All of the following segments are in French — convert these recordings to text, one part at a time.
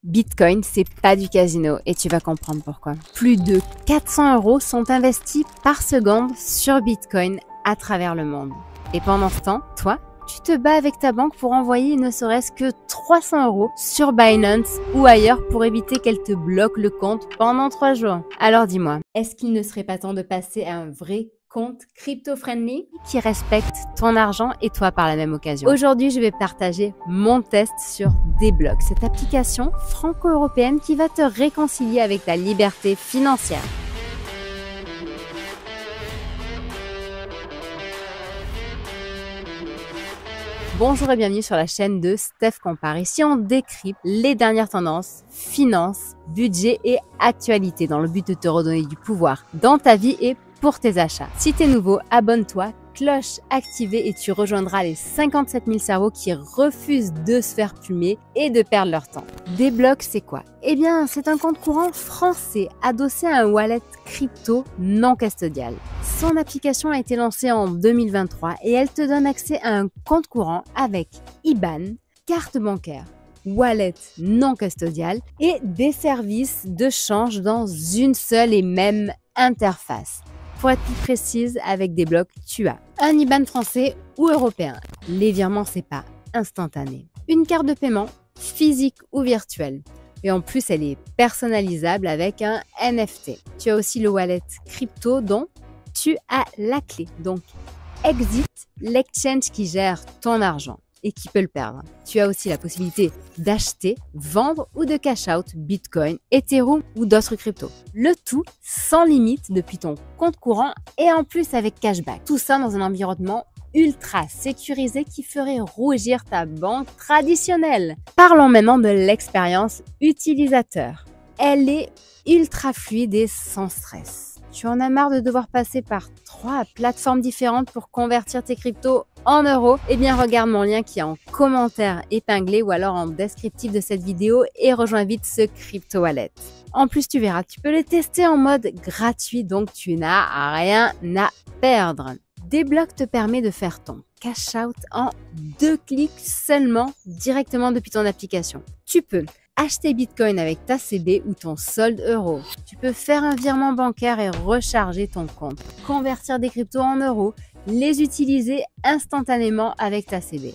Bitcoin, c'est pas du casino et tu vas comprendre pourquoi. Plus de 400 € sont investis par seconde sur Bitcoin à travers le monde. Et pendant ce temps, toi, tu te bats avec ta banque pour envoyer ne serait-ce que 300 € sur Binance ou ailleurs pour éviter qu'elle te bloque le compte pendant 3 jours. Alors dis-moi, est-ce qu'il ne serait pas temps de passer à un vrai compte crypto-friendly qui respecte ton argent et toi par la même occasion? Aujourd'hui, je vais partager mon test sur Deblock, cette application franco-européenne qui va te réconcilier avec la liberté financière. Bonjour et bienvenue sur la chaîne de Steph Compare. Ici, on décrypte les dernières tendances, finances, budget et actualité dans le but de te redonner du pouvoir dans ta vie et pour tes achats. Si tu es nouveau, abonne-toi, cloche activée et tu rejoindras les 57 000 cerveaux qui refusent de se faire plumer et de perdre leur temps. Deblock, c'est quoi? Eh bien, c'est un compte courant français adossé à un wallet crypto non custodial. Son application a été lancée en 2023 et elle te donne accès à un compte courant avec IBAN, carte bancaire, wallet non custodial et des services de change dans une seule et même interface. Pour être plus précise, avec Deblock, tu as un IBAN français ou européen. Les virements, c'est pas instantané. Une carte de paiement, physique ou virtuelle. Et en plus, elle est personnalisable avec un NFT. Tu as aussi le wallet crypto dont tu as la clé. Donc, exit l'exchange qui gère ton argent et qui peut le perdre. Tu as aussi la possibilité d'acheter, vendre ou de cash out Bitcoin, Ethereum ou d'autres cryptos. Le tout sans limite depuis ton compte courant et en plus avec cashback. Tout ça dans un environnement ultra sécurisé qui ferait rougir ta banque traditionnelle. Parlons maintenant de l'expérience utilisateur. Elle est ultra fluide et sans stress. Tu en as marre de devoir passer par 3 plateformes différentes pour convertir tes cryptos en euros? Eh bien, regarde mon lien qui est en commentaire épinglé ou alors en descriptif de cette vidéo et rejoins vite ce crypto wallet. En plus, tu verras, tu peux les tester en mode gratuit, donc tu n'as rien à perdre. Deblock te permet de faire ton cash out en 2 clics seulement directement depuis ton application. Tu peux acheter Bitcoin avec ta CB ou ton solde euro. Tu peux faire un virement bancaire et recharger ton compte. Convertir des cryptos en euros, les utiliser instantanément avec ta CB.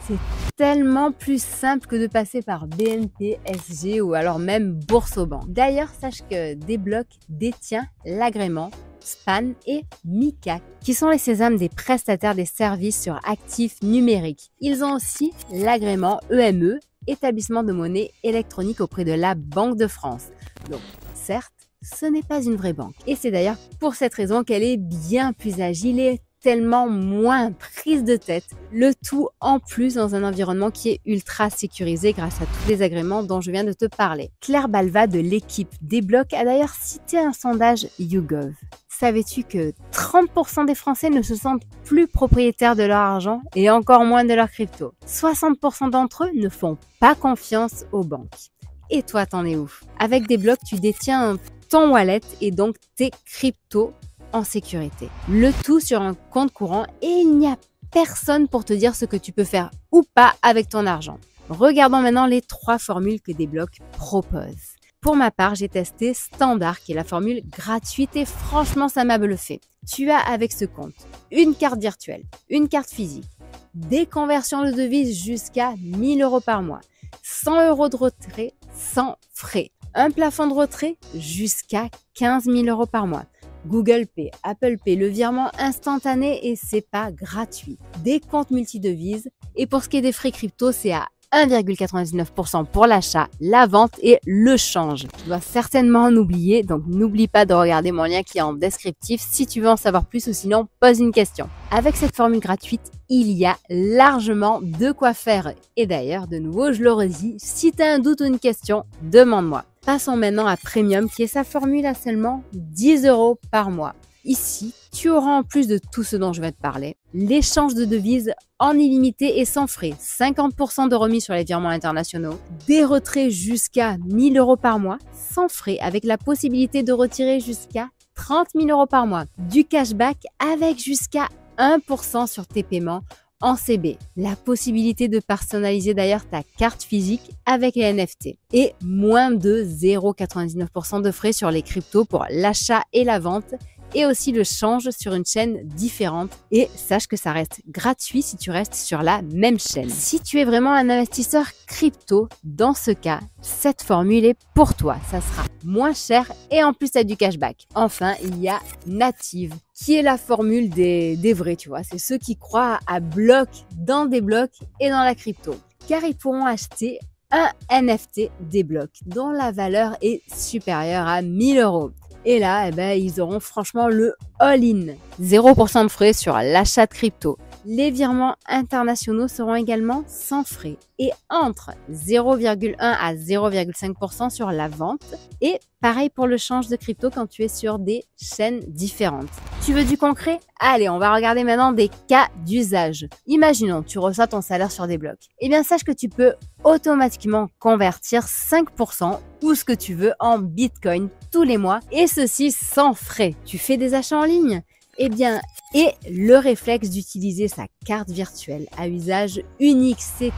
C'est tellement plus simple que de passer par BNP, SG ou alors même Boursorama. D'ailleurs, sache que Deblock détient l'agrément SPAN et MiCA, qui sont les sésames des prestataires des services sur actifs numériques. Ils ont aussi l'agrément EME, établissement de monnaie électronique auprès de la Banque de France. Donc, certes, ce n'est pas une vraie banque. Et c'est d'ailleurs pour cette raison qu'elle est bien plus agile et tellement moins prise de tête. Le tout en plus dans un environnement qui est ultra sécurisé grâce à tous les agréments dont je viens de te parler. Claire Balva de l'équipe Deblock a d'ailleurs cité un sondage YouGov. Savais-tu que 30% des Français ne se sentent plus propriétaires de leur argent et encore moins de leur crypto? 60% d'entre eux ne font pas confiance aux banques. Et toi, t'en es où? Avec Deblock, tu détiens ton wallet et donc tes cryptos en sécurité. Le tout sur un compte courant et il n'y a personne pour te dire ce que tu peux faire ou pas avec ton argent. Regardons maintenant les 3 formules que Deblock propose. Pour ma part, j'ai testé Standard, qui est la formule gratuite et franchement, ça m'a bluffé. Tu as avec ce compte une carte virtuelle, une carte physique, des conversions de devises jusqu'à 1 000 € par mois, 100 € de retrait sans frais, un plafond de retrait jusqu'à 15 000 € par mois, Google Pay, Apple Pay, le virement instantané et c'est pas gratuit, des comptes multidevises et pour ce qui est des frais crypto, c'est à 1,99% pour l'achat, la vente et le change. Tu dois certainement en oublier, donc n'oublie pas de regarder mon lien qui est en descriptif si tu veux en savoir plus ou sinon pose une question. Avec cette formule gratuite, il y a largement de quoi faire. Et d'ailleurs, de nouveau, je le redis, si tu as un doute ou une question, demande-moi. Passons maintenant à Premium qui est sa formule à seulement 10 € par mois. Ici, tu auras en plus de tout ce dont je vais te parler, l'échange de devises en illimité et sans frais, 50% de remise sur les virements internationaux, des retraits jusqu'à 1 000 € par mois, sans frais, avec la possibilité de retirer jusqu'à 30 000 € par mois, du cashback avec jusqu'à 1% sur tes paiements en CB, la possibilité de personnaliser d'ailleurs ta carte physique avec les NFT et moins de 0,99% de frais sur les cryptos pour l'achat et la vente et aussi le change sur une chaîne différente. Et sache que ça reste gratuit si tu restes sur la même chaîne. Si tu es vraiment un investisseur crypto, dans ce cas, cette formule est pour toi. Ça sera moins cher et en plus, tu as du cashback. Enfin, il y a Native, qui est la formule des vrais, tu vois. C'est ceux qui croient à bloc dans des blocs et dans la crypto. Car ils pourront acheter un NFT des blocs dont la valeur est supérieure à 1000 €. Et là, ils auront franchement le all-in. 0% de frais sur l'achat de crypto. Les virements internationaux seront également sans frais et entre 0,1 à 0,5% sur la vente. Et pareil pour le change de crypto quand tu es sur des chaînes différentes. Tu veux du concret? Allez, on va regarder maintenant des cas d'usage. Imaginons, tu reçois ton salaire sur des blocs. Eh bien, sache que tu peux automatiquement convertir 5% ou ce que tu veux en Bitcoin tous les mois et ceci sans frais. Tu fais des achats en ligne? Eh bien, et le réflexe d'utiliser sa carte virtuelle à usage unique, c'est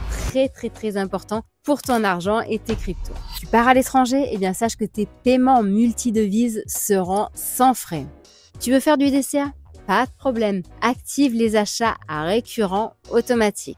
très important pour ton argent et tes cryptos. Tu pars à l'étranger? Eh bien, sache que tes paiements multidevises seront sans frais. Tu veux faire du DCA? Pas de problème. Active les achats à récurrent automatiques.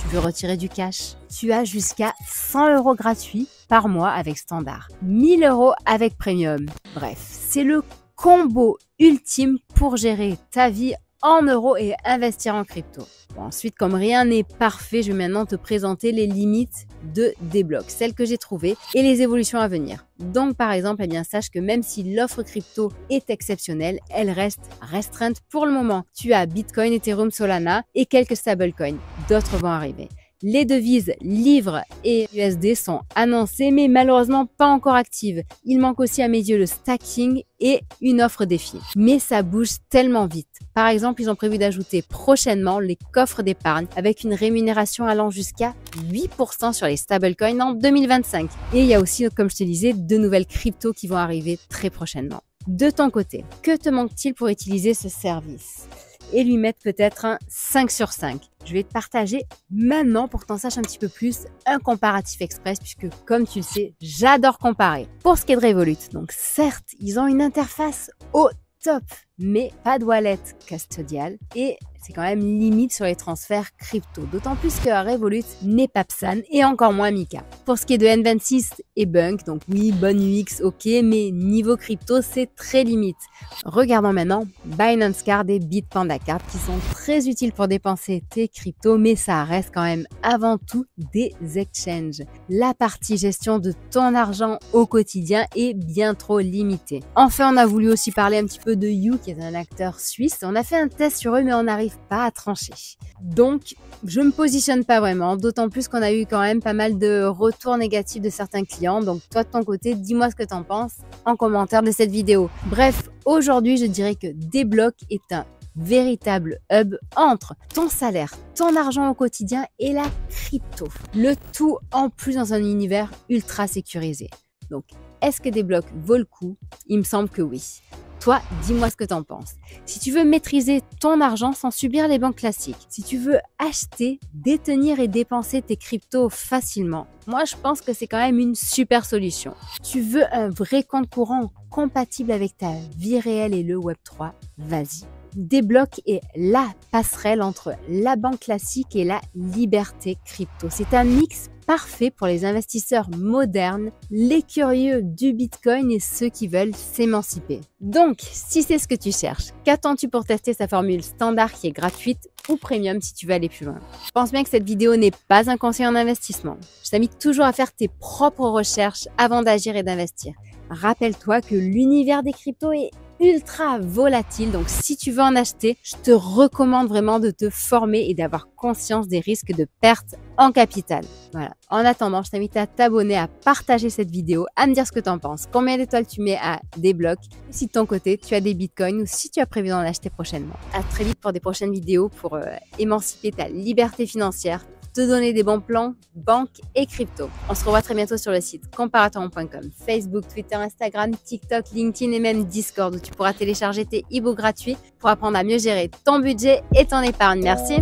Tu veux retirer du cash? Tu as jusqu'à 100 € gratuits par mois avec Standard, 1000 € avec Premium. Bref, c'est le combo ultime pour gérer ta vie en euros et investir en crypto. Bon, ensuite, comme rien n'est parfait, je vais maintenant te présenter les limites de Débloc, celles que j'ai trouvées et les évolutions à venir. Donc, par exemple, sache que même si l'offre crypto est exceptionnelle, elle reste restreinte pour le moment. Tu as Bitcoin, Ethereum, Solana et quelques stablecoins. D'autres vont arriver. Les devises livres et USD sont annoncées, mais malheureusement pas encore actives. Il manque aussi à mes yeux le stacking et une offre défi. Mais ça bouge tellement vite. Par exemple, ils ont prévu d'ajouter prochainement les coffres d'épargne avec une rémunération allant jusqu'à 8% sur les stablecoins en 2025. Et il y a aussi, comme je te disais, de nouvelles cryptos qui vont arriver très prochainement. De ton côté, que te manque-t-il pour utiliser ce service et lui mettre peut-être un 5 sur 5. Je vais te partager maintenant, pour que tu en saches un petit peu plus, un comparatif express, puisque comme tu le sais, j'adore comparer. Pour ce qui est de Revolut, donc certes, ils ont une interface au top, mais pas de wallet custodial et c'est quand même limite sur les transferts crypto, d'autant plus que Revolut n'est pas PSAN et encore moins Mika. Pour ce qui est de N26 et Bunk, donc oui, bonne UX, ok, mais niveau crypto, c'est très limite. Regardons maintenant Binance Card et Bitpanda Card qui sont très utiles pour dépenser tes cryptos, mais ça reste quand même avant tout des exchanges. La partie gestion de ton argent au quotidien est bien trop limitée. Enfin, on a voulu aussi parler un petit peu de You, qui est un acteur suisse. On a fait un test sur eux, mais on n'arrive pas à trancher. Donc, je me positionne pas vraiment, d'autant plus qu'on a eu quand même pas mal de retours négatifs de certains clients. Donc, toi, de ton côté, dis-moi ce que tu en penses en commentaire de cette vidéo. Bref, aujourd'hui, je dirais que Débloc est un véritable hub entre ton salaire, ton argent au quotidien et la crypto. Le tout en plus dans un univers ultra sécurisé. Donc, est-ce que Débloc vaut le coup? Il me semble que oui. Toi, dis-moi ce que t'en penses. Si tu veux maîtriser ton argent sans subir les banques classiques, si tu veux acheter, détenir et dépenser tes cryptos facilement, moi je pense que c'est quand même une super solution. Tu veux un vrai compte courant compatible avec ta vie réelle et le Web3, vas-y. Débloc est la passerelle entre la banque classique et la liberté crypto. C'est un mix parfait pour les investisseurs modernes, les curieux du Bitcoin et ceux qui veulent s'émanciper. Donc, si c'est ce que tu cherches, qu'attends-tu pour tester sa formule standard qui est gratuite ou premium si tu veux aller plus loin? Je pense bien que cette vidéo n'est pas un conseil en investissement. Je t'invite toujours à faire tes propres recherches avant d'agir et d'investir. Rappelle-toi que l'univers des cryptos est ultra volatile, donc si tu veux en acheter, je te recommande vraiment de te former et d'avoir conscience des risques de perte en capital. Voilà. En attendant, je t'invite à t'abonner, à partager cette vidéo, à me dire ce que tu en penses, combien d'étoiles tu mets à Débloc, si de ton côté tu as des bitcoins ou si tu as prévu d'en acheter prochainement. À très vite pour des prochaines vidéos pour émanciper ta liberté financière, te donner des bons plans, banque et crypto. On se revoit très bientôt sur le site comparatoron.com, Facebook, Twitter, Instagram, TikTok, LinkedIn et même Discord où tu pourras télécharger tes e-books gratuits pour apprendre à mieux gérer ton budget et ton épargne. Merci.